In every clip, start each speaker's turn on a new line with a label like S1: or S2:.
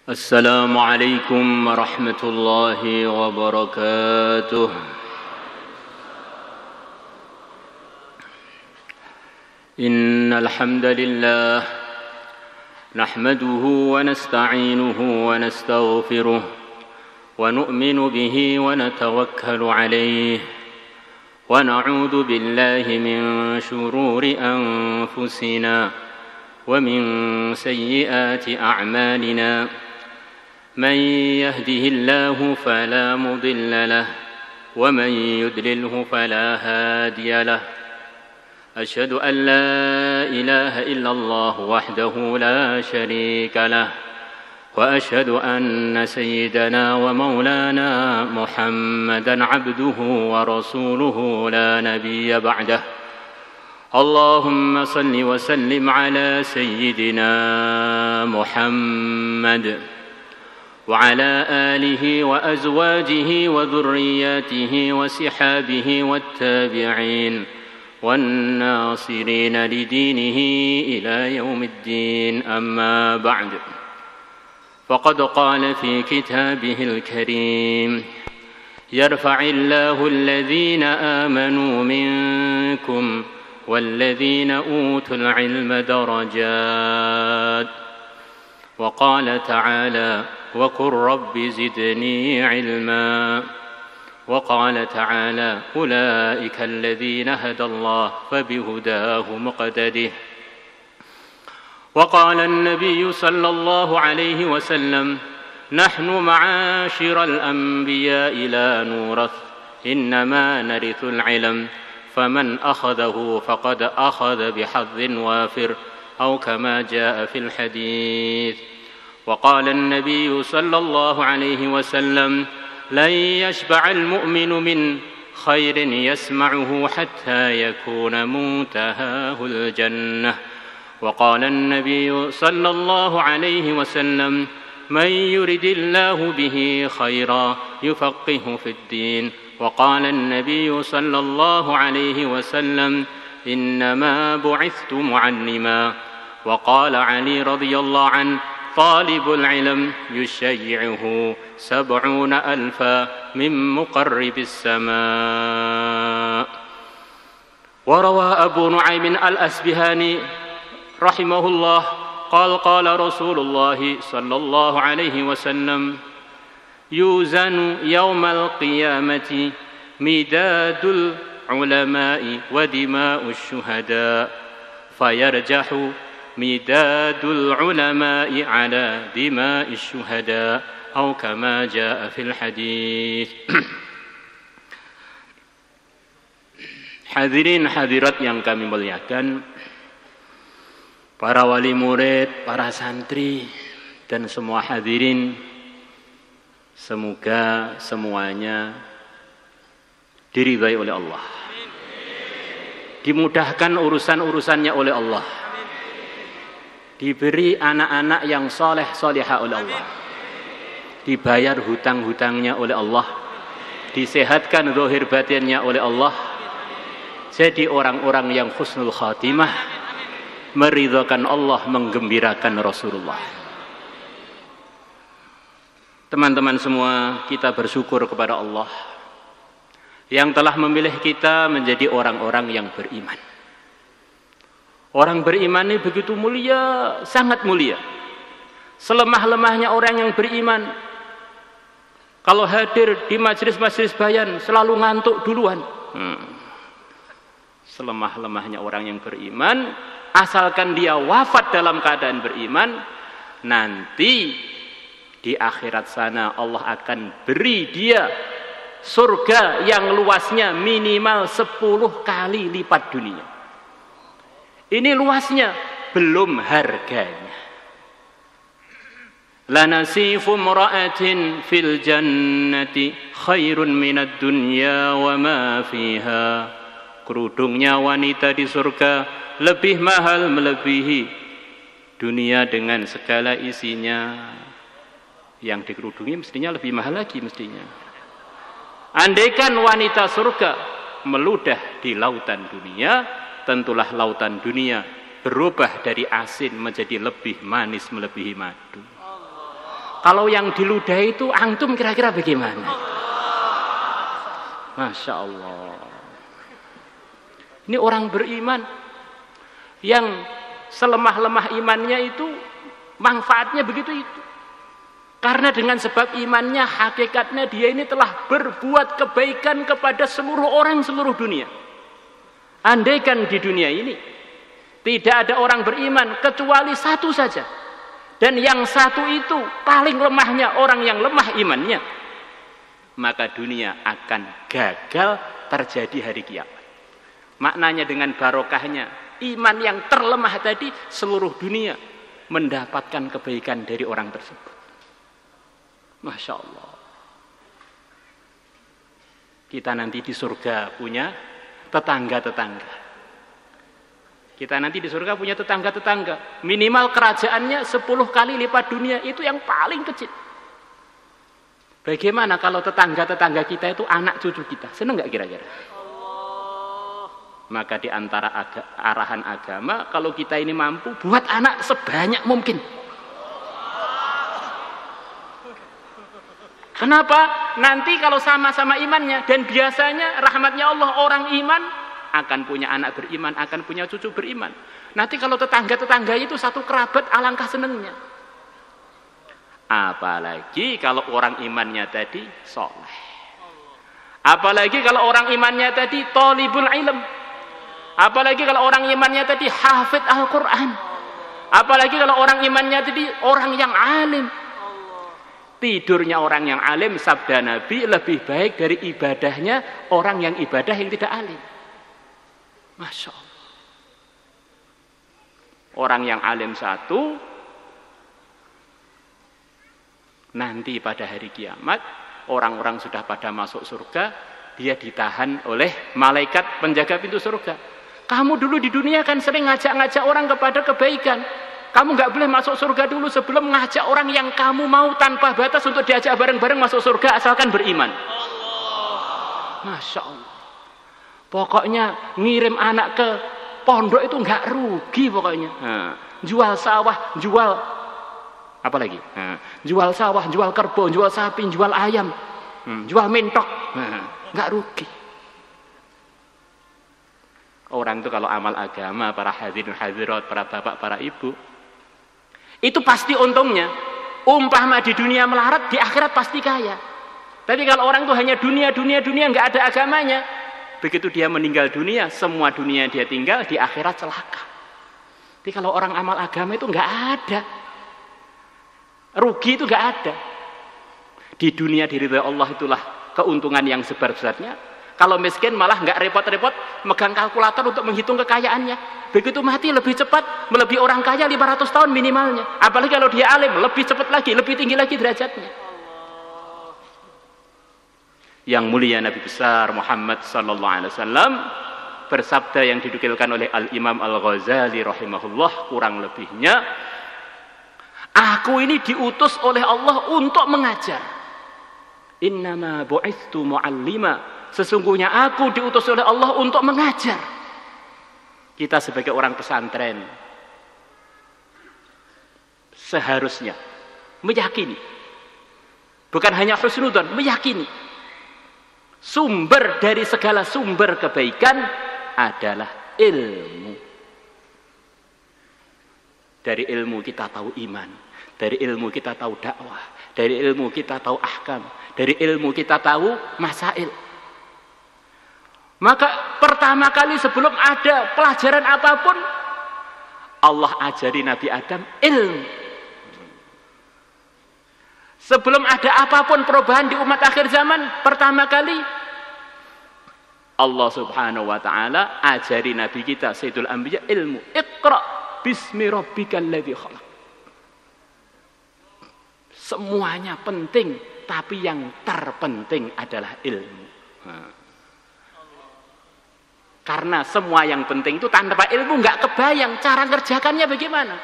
S1: السلام عليكم ورحمة الله وبركاته. إن الحمد لله نحمده ونستعينه ونستغفره ونؤمن به ونتوكل عليه ونعوذ بالله من شرور أنفسنا ومن سيئات أعمالنا. من يهده الله فلا مضل له ومن يضلله فلا هادي له. أشهد أن لا إله إلا الله وحده لا شريك له وأشهد أن سيدنا ومولانا محمدا عبده ورسوله لا نبي بعده. اللهم صل وسلم على سيدنا محمد وعلى آله وأزواجه وذرياته وصحابه والتابعين والناصرين لدينه إلى يوم الدين. أما بعد، فقد قال في كتابه الكريم: يرفع الله الذين آمنوا منكم والذين أوتوا العلم درجات. وقال تعالى: وقل رب زدني علما. وقال تعالى: أولئك الذين هدى الله فبهداه مقتده. وقال النبي صلى الله عليه وسلم: نحن معاشر الأنبياء لا نورث إنما نرث العلم فمن أخذه فقد أخذ بحظ وافر أو كما جاء في الحديث. وقال النبي صلى الله عليه وسلم: لن يشبع المؤمن من خير يسمعه حتى يكون منتهاه الجنة. وقال النبي صلى الله عليه وسلم: من يرد الله به خيرا يفقهه في الدين. وقال النبي صلى الله عليه وسلم: إنما بعثت معلما. وقال علي رضي الله عنه: طالب العلم يشيعه 70,000 من مقرب السماء. وروى أبو نعيم الأسبهاني رحمه الله قال: قال رسول الله صلى الله عليه وسلم: يوزن يوم القيامة مداد العلماء ودماء الشهداء فيرجح مداد العلماء على دماء الشهداء أو كما جاء في الحديث. Hadirin hadirat yang kami muliakan, para wali murid, para santri, dan semua hadirin, semoga semuanya diridhai oleh Allah, dimudahkan urusan-urusannya oleh Allah, diberi anak-anak yang soleh solehah oleh Allah, dibayar hutang-hutangnya oleh Allah, disehatkan zahir batinnya oleh Allah, jadi orang-orang yang husnul khatimah, meridhakan Allah, menggembirakan Rasulullah. Teman-teman semua, kita bersyukur kepada Allah yang telah memilih kita menjadi orang-orang yang beriman. Orang beriman ini begitu mulia, sangat mulia. Selemah-lemahnya orang yang beriman, kalau hadir di majelis-majelis bayan selalu ngantuk duluan. Selemah-lemahnya orang yang beriman, asalkan dia wafat dalam keadaan beriman, nanti di akhirat sana Allah akan beri dia surga yang luasnya minimal 10 kali lipat dunia. Ini luasnya, belum harganya. Lanasifu mra'atin fil jannati khairun minad dunya wa ma fiha. Kerudungnya wanita di surga lebih mahal melebihi dunia dengan segala isinya. Yang dikerudungi mestinya lebih mahal lagi mestinya. Andaikan wanita surga meludah di lautan dunia, tentulah lautan dunia berubah dari asin menjadi lebih manis melebihi madu. Kalau yang diludahi itu antum kira-kira bagaimana? Masya Allah. Ini orang beriman yang selemah-lemah imannya itu manfaatnya begitu itu. Karena dengan sebab imannya, hakikatnya dia ini telah berbuat kebaikan kepada seluruh orang seluruh dunia. Andaikan di dunia ini tidak ada orang beriman kecuali satu saja, dan yang satu itu paling lemahnya orang yang lemah imannya, maka dunia akan gagal terjadi hari kiamat. Maknanya dengan barokahnya iman yang terlemah tadi, seluruh dunia mendapatkan kebaikan dari orang tersebut. Masya Allah. Kita nanti di surga punya tetangga-tetangga. Kita nanti di surga punya tetangga-tetangga. Minimal kerajaannya 10 kali lipat dunia, itu yang paling kecil. Bagaimana kalau tetangga-tetangga kita itu anak cucu kita? Senang nggak kira-kira? Maka di antara arahan agama, kalau kita ini mampu, buat anak sebanyak mungkin. Kenapa? Nanti kalau sama-sama imannya, dan biasanya rahmatnya Allah, orang iman akan punya anak beriman, akan punya cucu beriman. Nanti kalau tetangga-tetangga itu satu kerabat, alangkah senangnya. Apalagi kalau orang imannya tadi soleh. Apalagi kalau orang imannya tadi thalibul ilm. Apalagi kalau orang imannya tadi hafid Al-Quran. Apalagi kalau orang imannya tadi orang yang alim. Tidurnya orang yang alim, sabda Nabi, lebih baik dari ibadahnya orang yang ibadah yang tidak alim. Masya Allah. Orang yang alim satu, nanti pada hari kiamat, orang-orang sudah pada masuk surga, dia ditahan oleh malaikat penjaga pintu surga. Kamu dulu di dunia kan sering ngajak-ngajak orang kepada kebaikan. Kamu nggak boleh masuk surga dulu sebelum ngajak orang yang kamu mau tanpa batas untuk diajak bareng-bareng masuk surga asalkan beriman. Masya Allah. Pokoknya ngirim anak ke pondok itu nggak rugi pokoknya. Jual sawah, jual apa lagi? Jual sawah, jual kerbau, jual sapi, jual ayam, jual mentok, nggak rugi. Orang itu kalau amal agama, para hadirin hadirat, para bapak, para ibu, itu pasti untungnya. Umpama di dunia melarat, di akhirat pasti kaya. Tapi kalau orang itu hanya dunia, nggak ada agamanya, begitu dia meninggal dunia, semua dunia dia tinggal, di akhirat celaka. Tapi kalau orang amal agama itu nggak ada, rugi itu nggak ada. Di dunia diridhai Allah itulah keuntungan yang sebesar-besarnya. Kalau miskin malah nggak repot-repot megang kalkulator untuk menghitung kekayaannya. Begitu mati lebih cepat, melebihi orang kaya 500 tahun minimalnya. Apalagi kalau dia alim, lebih cepat lagi, lebih tinggi lagi derajatnya. Yang mulia Nabi besar Muhammad sallallahu alaihi wasallam bersabda yang didukilkan oleh Al-Imam Al-Ghazali rahimahullah, kurang lebihnya, aku ini diutus oleh Allah untuk mengajar. Innama bu'itstu mu'allima. Sesungguhnya aku diutus oleh Allah untuk mengajar. Kita sebagai orang pesantren seharusnya meyakini, bukan hanya husnudzon, meyakini sumber dari segala sumber kebaikan adalah ilmu. Dari ilmu kita tahu iman, dari ilmu kita tahu dakwah, dari ilmu kita tahu ahkam, dari ilmu kita tahu masail. Maka pertama kali sebelum ada pelajaran apapun, Allah ajari Nabi Adam ilmu. Sebelum ada apapun perubahan di umat akhir zaman, pertama kali Allah subhanahu wa ta'ala ajari Nabi kita Sayyidul Anbiya ilmu. Iqra bismi rabbikal ladzi khalaq. Semuanya penting, tapi yang terpenting adalah ilmu. Karena semua yang penting itu tanpa ilmu nggak kebayang cara ngerjakannya bagaimana.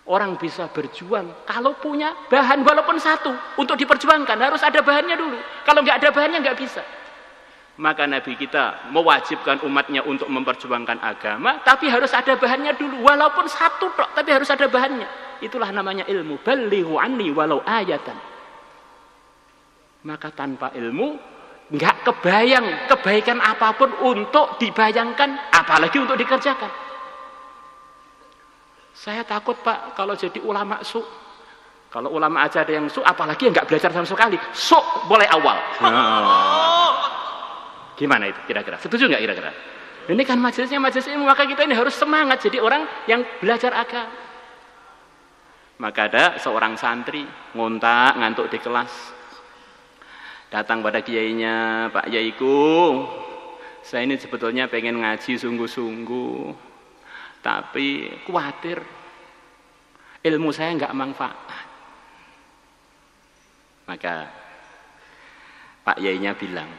S1: Orang bisa berjuang kalau punya bahan walaupun satu untuk diperjuangkan, harus ada bahannya dulu. Kalau nggak ada bahannya nggak bisa. Maka Nabi kita mewajibkan umatnya untuk memperjuangkan agama, tapi harus ada bahannya dulu. Walaupun satu tok, tapi harus ada bahannya. itulah namanya ilmu. Ballighu anni walau ayatan. Maka tanpa ilmu nggak kebayang kebaikan apapun untuk dibayangkan, apalagi untuk dikerjakan. Saya takut Pak kalau jadi ulama su. Kalau ulama aja ada yang su, apalagi yang nggak belajar sama sekali. Su boleh awal. Gimana itu kira-kira? Setuju nggak kira-kira? Ini kan majelisnya majelis ilmu, maka kita ini harus semangat jadi orang yang belajar agama. Maka ada seorang santri ngontak ngantuk di kelas, datang pada kiainya, Pak Yaiku, saya ini sebetulnya pengen ngaji sungguh-sungguh, tapi khawatir ilmu saya nggak manfaat. Maka Pak Yainya bilang,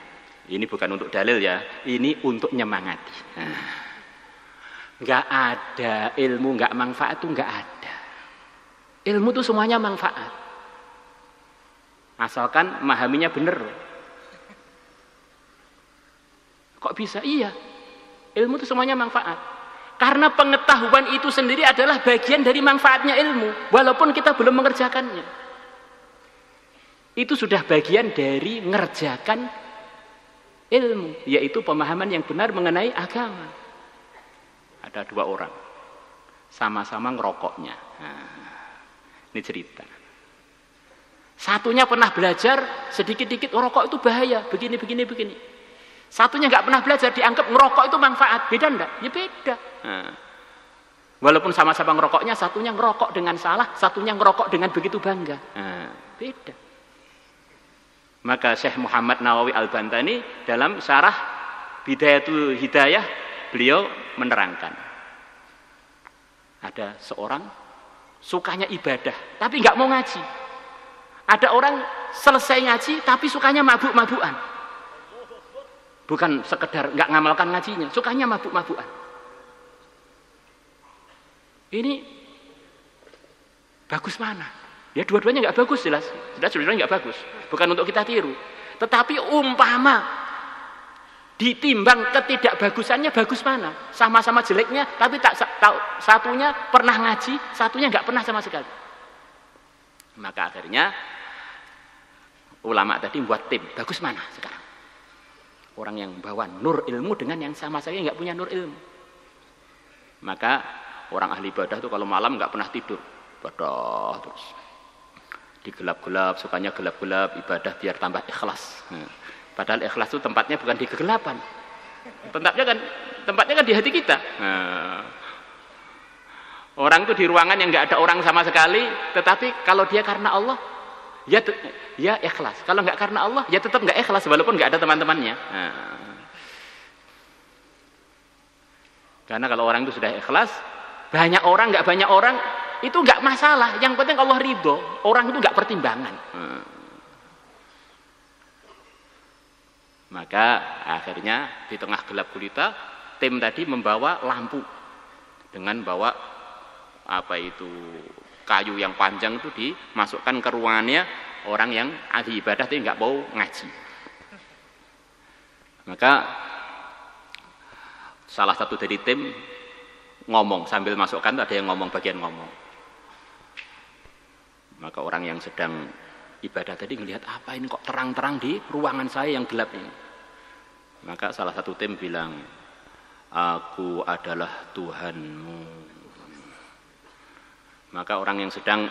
S1: ini bukan untuk dalil ya, ini untuk nyemangati. Nggak ada ilmu nggak manfaat itu nggak ada. Ilmu itu semuanya manfaat, asalkan memahaminya benar. Kok bisa? Iya, ilmu itu semuanya manfaat. Karena pengetahuan itu sendiri adalah bagian dari manfaatnya ilmu, walaupun kita belum mengerjakannya. Itu sudah bagian dari mengerjakan ilmu, yaitu pemahaman yang benar mengenai agama. Ada dua orang, sama-sama ngerokoknya. Ini cerita. Satunya pernah belajar sedikit-dikit, rokok itu bahaya, begini. Satunya nggak pernah belajar, dianggap ngerokok itu manfaat. Beda enggak? Ya beda. Walaupun sama-sama ngerokoknya, satunya ngerokok dengan salah, satunya ngerokok dengan begitu bangga. Beda. Maka Syekh Muhammad Nawawi Al-Bantani dalam syarah Bidayatul Hidayah, beliau menerangkan, ada seorang sukanya ibadah tapi nggak mau ngaji. Ada orang selesai ngaji tapi sukanya mabuk-mabukan, bukan sekedar nggak ngamalkan ngajinya, sukanya mabuk-mabukan. Ini bagus mana? Ya dua-duanya nggak bagus, jelas dua-duanya nggak bagus, bukan untuk kita tiru. Tetapi umpama ditimbang ketidakbagusannya, bagus mana? Sama-sama jeleknya, tapi satunya pernah ngaji, satunya nggak pernah sama sekali. Maka akhirnya ulama tadi buat tim, bagus mana sekarang? Orang yang bawa nur ilmu dengan yang sama sekali nggak punya nur ilmu. Maka orang ahli ibadah itu kalau malam nggak pernah tidur, ibadah terus. Digelap-gelap, sukanya gelap-gelap, ibadah biar tambah ikhlas. Padahal ikhlas itu tempatnya bukan di kegelapan, tempatnya kan di hati kita. Orang itu di ruangan yang nggak ada orang sama sekali, tetapi kalau dia karena Allah, ya ikhlas. Kalau nggak karena Allah, ya tetap nggak ikhlas walaupun nggak ada teman-temannya. Karena kalau orang itu sudah ikhlas, banyak orang nggak banyak orang, itu nggak masalah, yang penting Allah ridho. Orang itu nggak pertimbangan. Maka akhirnya di tengah gelap gulita, tim tadi membawa lampu dengan bawa kayu yang panjang itu dimasukkan ke ruangannya orang yang ahli ibadah tapi nggak mau ngaji. Maka salah satu dari tim ngomong sambil masukkan, ada yang ngomong, bagian ngomong. Maka orang yang sedang ibadah tadi ngelihat, apa ini kok terang-terang di ruangan saya yang gelap ini. Maka salah satu tim bilang, aku adalah Tuhanmu. Maka orang yang sedang